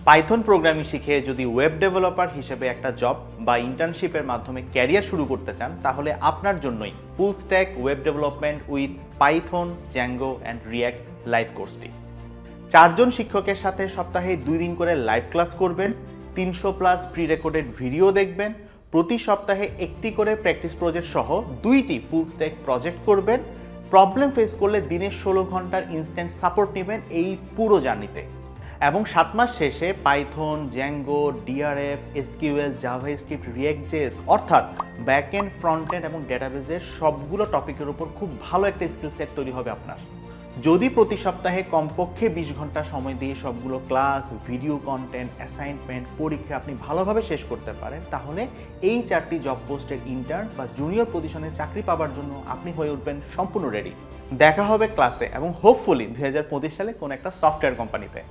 Python programming শিখে যদি web developer হিসেবে একটা জব বা ইন্টার্নশিপের মাধ্যমে ক্যারিয়ার শুরু করতে চান, তাহলে আপনার জন্যই full stack web development with Python, Zango and react live কোর্সটি। 4 জন শিক্ষকের সাথে সপ্তাহে 2 দিন করে লাইভ ক্লাস করবেন, 300+ প্রি রেকর্ডেড ভিডিও দেখবেন, প্রতি সপ্তাহে একটি করে প্র্যাকটিস প্রজেক্ট সহ 2টি ফুল স্ট্যাক প্রজেক্ট করবেন, প্রবলেম ফেস করলে দিনের 16 ঘন্টার ইনস্ট্যান্ট সাপোর্ট নেবেন এই পুরো জার্নিতে। এবং 7 মাস শেষে Python, Django, DRF, SQL, JavaScript, React JS অর্থাৎ ব্যাকএন্ড, ফ্রন্টএন্ড এবং ডেটাবেজের সবগুলো টপিকের উপর খুব ভালো একটা স্কিল সেট তৈরি হবে আপনার। যদি প্রতি সপ্তাহে কমপক্ষে 20 ঘন্টা সময় দিয়ে সবগুলো ক্লাস, ভিডিও কন্টেন্ট, অ্যাসাইনমেন্ট, পরীক্ষা আপনি ভালোভাবে শেষ করতে পারেন, তাহলে এই 4টি জব পোস্টের ইন্টার্ন বা জুনিয়র পজিশনে চাকরি পাওয়ার জন্য আপনি হয়ে উঠবেন সম্পূর্ণ রেডি। দেখা হবে ক্লাসে এবং হোপফুলি 2025 সালে কোনো একটা সফটওয়্যার কোম্পানিতে।